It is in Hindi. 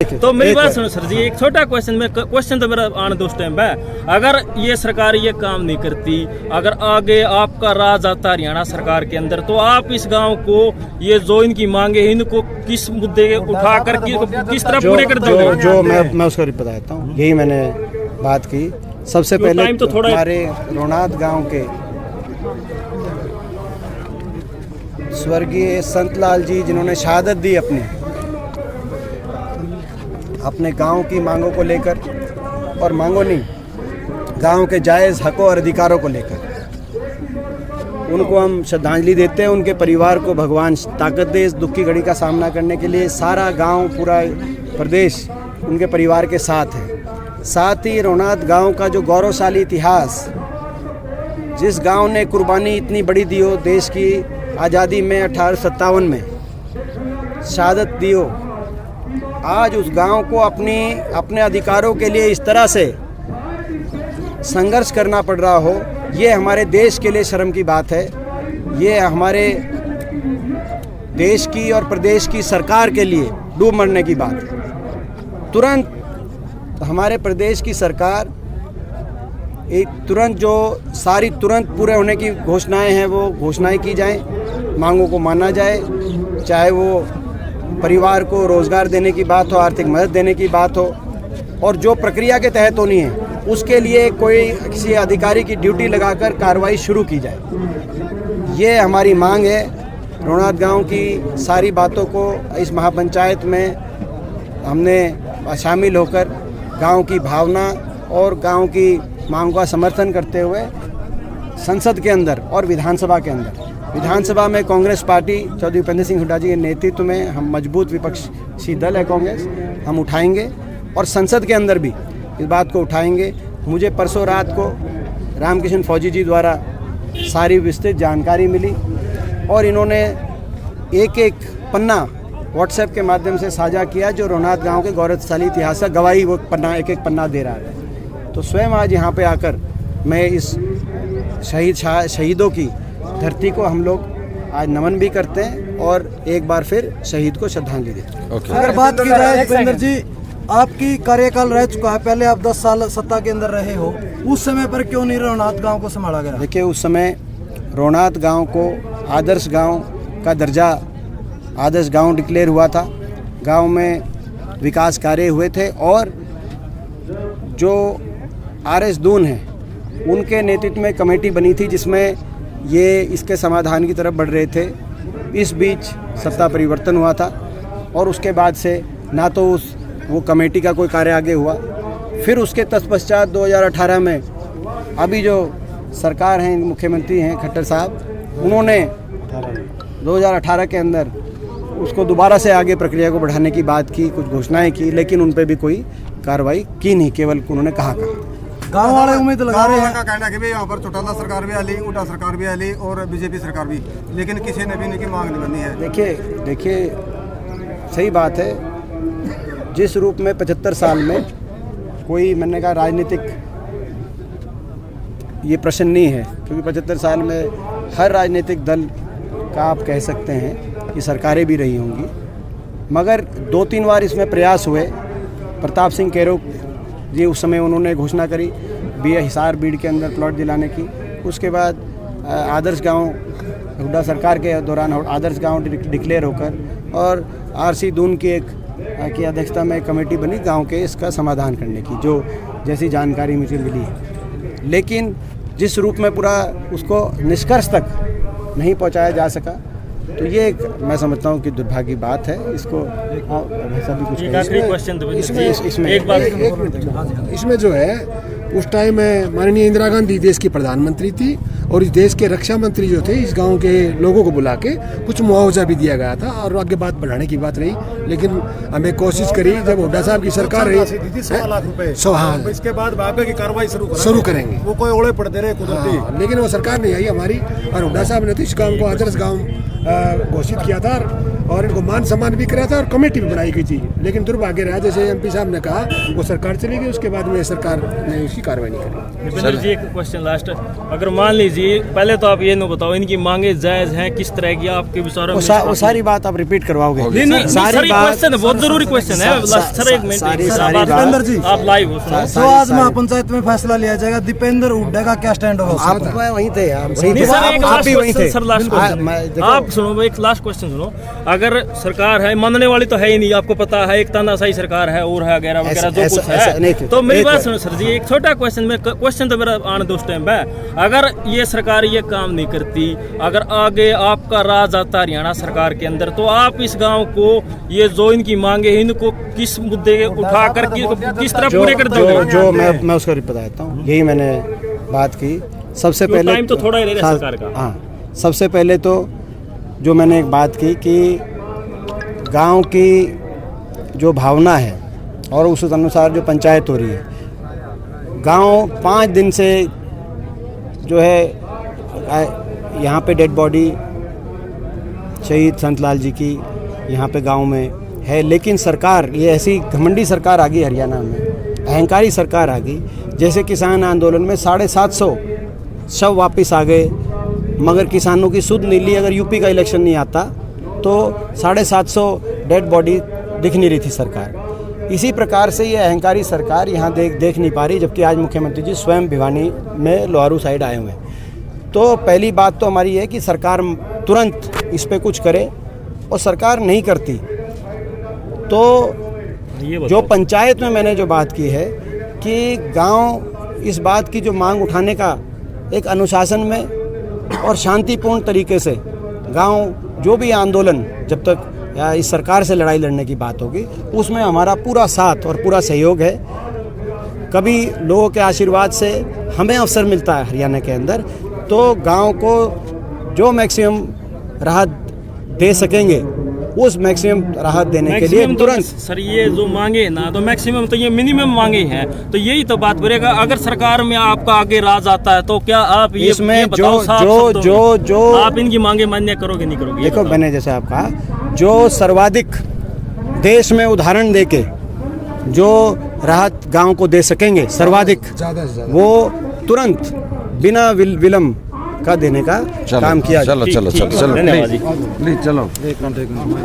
देखिए तो मेरी बात सुनो सर जी, एक छोटा क्वेश्चन तो मेरा आने दो टाइम है। अगर ये सरकार ये काम नहीं करती, अगर आगे आपका राज आता हरियाणा सरकार के अंदर, तो आप इस गांव को ये जो इनकी मांगे हैं इनको किस मुद्दे उठाकर किस तरह पूरे कर दोगे? जो मैं उसको बताता हूँ, यही मैंने बात की। सबसे पहले तो हमारे रोनाद गांव के स्वर्गीय संतलाल जी, जिन्होंने शहादत दी अपने गांव की मांगों को लेकर, और मांगों नहीं, गांव के जायज़ हकों और अधिकारों को लेकर, उनको हम श्रद्धांजलि देते हैं। उनके परिवार को भगवान ताकत दे इस दुख की घड़ी का सामना करने के लिए। सारा गांव, पूरा प्रदेश उनके परिवार के साथ है। साथ ही रोनाद गांव का जो गौरवशाली इतिहास, जिस गांव ने कुर्बानी इतनी बड़ी दी हो, देश की आज़ादी में 1857 में शहादत दी हो, आज उस गांव को अपने अधिकारों के लिए इस तरह से संघर्ष करना पड़ रहा हो, ये हमारे देश के लिए शर्म की बात है। ये हमारे देश की और प्रदेश की सरकार के लिए डूब मरने की बात है। तुरंत हमारे प्रदेश की सरकार तुरंत तुरंत पूरे होने की घोषणाएं हैं, वो घोषणाएं की जाएं, मांगों को माना जाए, चाहे वो परिवार को रोज़गार देने की बात हो, आर्थिक मदद देने की बात हो, और जो प्रक्रिया के तहत होनी है उसके लिए कोई किसी अधिकारी की ड्यूटी लगाकर कार्रवाई शुरू की जाए। ये हमारी मांग है। रोनाद गांव की सारी बातों को इस महापंचायत में हमने शामिल होकर गांव की भावना और गांव की मांग का समर्थन करते हुए संसद के अंदर और विधानसभा के अंदर, विधानसभा में कांग्रेस पार्टी चौधरी उपेंद्र सिंह हुड्डा जी के नेतृत्व में हम मजबूत विपक्षी दल है कांग्रेस, हम उठाएंगे, और संसद के अंदर भी इस बात को उठाएंगे। मुझे परसों रात को रामकिशन फौजी जी द्वारा सारी विस्तृत जानकारी मिली, और इन्होंने एक एक पन्ना व्हाट्सएप के माध्यम से साझा किया जो रोनाद गांव के गौरवशाली इतिहास का गवाही, वो पन्ना एक एक पन्ना दे रहा है। तो स्वयं आज यहाँ पे आकर मैं इस शहीदों की धरती को हम लोग आज नमन भी करते हैं और एक बार फिर शहीद को श्रद्धांजलि देते हैं। अगर बात की जाए भूपेंद्र जी, आपकी कार्यकाल रह चुका है, पहले आप 10 साल सत्ता के अंदर रहे हो, उस समय पर क्यों नहीं रोनाद गांव को संभाला गया? देखिए, उस समय रोनाद गांव को आदर्श गांव का दर्जा, आदर्श गांव डिक्लेयर हुआ था। गांव में विकास कार्य हुए थे, और जो RS दून हैं उनके नेतृत्व में कमेटी बनी थी जिसमें ये इसके समाधान की तरफ बढ़ रहे थे। इस बीच सत्ता परिवर्तन हुआ था, और उसके बाद से ना तो वो कमेटी का कोई कार्य आगे हुआ। फिर उसके तत्पश्चात 2018 में अभी जो सरकार हैं, मुख्यमंत्री हैं खट्टर साहब, उन्होंने 2018 के अंदर उसको दोबारा से आगे प्रक्रिया को बढ़ाने की बात की, कुछ घोषणाएं की, लेकिन उन पर भी कोई कार्रवाई की नहीं, केवल उन्होंने कहा। गांव वाले उम्मीद लगा रहे हैं का कहना है कि भाई यहाँ पर चौटाला सरकार भी आली, उटा सरकार भी आली और बीजेपी सरकार भी, लेकिन किसी ने भी इनकी मांग नहीं बनी है। देखिए सही बात है, जिस रूप में 75 साल में कोई, मैंने कहा, राजनीतिक ये प्रश्न नहीं है, क्योंकि 75 साल में हर राजनीतिक दल का आप कह सकते हैं कि सरकारें भी रही होंगी, मगर 2-3 बार इसमें प्रयास हुए। प्रताप सिंह कैरो जी, उस समय उन्होंने घोषणा करी हिसार बीड़ के अंदर प्लॉट दिलाने की। उसके बाद आदर्श गांव हुड्डा सरकार के दौरान आदर्श गांव डिक्लेयर होकर, और RC दून की अध्यक्षता में कमेटी बनी गांव के इसका समाधान करने की, जो जैसी जानकारी मुझे मिली है। लेकिन जिस रूप में पूरा उसको निष्कर्ष तक नहीं पहुंचाया जा सका, तो ये एक मैं समझता हूँ कि दुर्भाग्य बात है। इसको भी कुछ इसमें जो है, उस टाइम में माननीय इंदिरा गांधी देश की प्रधानमंत्री थी, और इस देश के रक्षा मंत्री जो थे, इस गांव के लोगों को बुला के कुछ मुआवजा भी दिया गया था, और आगे बात बढ़ाने की बात रही। लेकिन हमें कोशिश करी, जब हुड्डा साहब की सरकार रही, 100 लाख रुपए, इसके बाद आगे की कार्रवाई शुरू करेंगे। वो कोई ओले पड़ते रहे कुदरती, लेकिन वो सरकार नहीं आई हमारी, और हुड्डा साहब ने तो इस गाँव को आदर्श गाँव घोषित किया था। और इनको मान सम्मान भी कराया था और कमेटी भी बनाई गई थी। लेकिन दुर्भाग्य रहा, जैसे एमपी साहब ने कहा, वो सरकार चली गई, उसके बाद में सरकार ने उसकी कार्रवाई नहीं करी। दीपेंद्र जी एक क्वेश्चन लास्ट, अगर मान लीजिए, पहले तो आप ये न बताओ इनकी मांगे जायज हैं, किस तरह की आपके विचारों में? वो सारी बात आप रिपीट करवाओगे? नहीं, सारी क्वेश्चन है, बहुत जरूरी क्वेश्चन है सर, एक मिनट दीपेंद्र जी, आप लाइव हो सुनो। तो आज महापंचायत में फैसला लिया जाएगा, दीपेंद्र हुड्डा का क्या स्टैंड होगा? आप वहीं थे, आप आप भी वहीं थे। आप सुनो, एक लास्ट क्वेश्चन सुनो। अगर सरकार है, मानने वाली तो है ही नहीं, आपको पता है, एक तानाशाही सरकार है और है वगैरह वगैरह जो कुछ है। तो मेरी बात सुनो सर जी, एक छोटा क्वेश्चन तो मेरा आने दो टाइम है, अगर ये सरकार ये काम नहीं करती, अगर आगे आपका राज आता हरियाणा सरकार के अंदर, तो आप इस गांव को ये जो इनकी मांगे हैं, इनको किस मुद्दे उठाकर किस तरह पूरे कर दोगे? जो मैं उसको बताता हूँ, यही मैंने बात की। सबसे पहले टाइम तो थोड़ा ही ले रहा सरकार का। हाँ, सबसे पहले तो जो मैंने एक बात की कि गांव की जो भावना है और उस अनुसार जो पंचायत हो रही है, गांव 5 दिन से जो है यहाँ पे डेड बॉडी शहीद संतलाल जी की यहाँ पे गांव में है, लेकिन सरकार, ये ऐसी घमंडी सरकार आ गई हरियाणा में, अहंकारी सरकार आ गई। जैसे किसान आंदोलन में 750 शव वापस आ गए, मगर किसानों की सुध नहीं ली। अगर यूपी का इलेक्शन नहीं आता तो 750 डेड बॉडी दिख नहीं रही थी सरकार। इसी प्रकार से ये अहंकारी सरकार यहाँ देख नहीं पा रही, जबकि आज मुख्यमंत्री जी स्वयं भिवानी में लोहारू साइड आए हुए हैं। तो पहली बात तो हमारी है कि सरकार तुरंत इस पे कुछ करे, और सरकार नहीं करती। तो जो पंचायत में मैंने जो बात की है कि गांव इस बात की जो मांग उठाने का एक अनुशासन में और शांतिपूर्ण तरीके से गांव जो भी आंदोलन, जब तक या इस सरकार से लड़ाई लड़ने की बात होगी, उसमें हमारा पूरा साथ और पूरा सहयोग है। कभी लोगों के आशीर्वाद से हमें अवसर मिलता है हरियाणा के अंदर, तो गांव को जो मैक्सिमम राहत दे सकेंगे उस मैक्सिमम राहत देने के लिए तुरंत। सर ये जो मांगे है ना, तो मैक्सिमम तो ये मिनिमम मांगे हैं, तो यही तो बात करेगा। अगर सरकार में आपका आगे राज आता है, तो क्या आप ये इसमें जो आप इनकी मांगे मान्य करोगे नहीं करोगे? देखो, मैंने जैसे आप कहा, जो सर्वाधिक देश में उदाहरण देके जो राहत गांव को दे सकेंगे सर्वाधिक, वो तुरंत बिना विलंब का देने का काम किया। चलो धन्यवाद जी। चलो।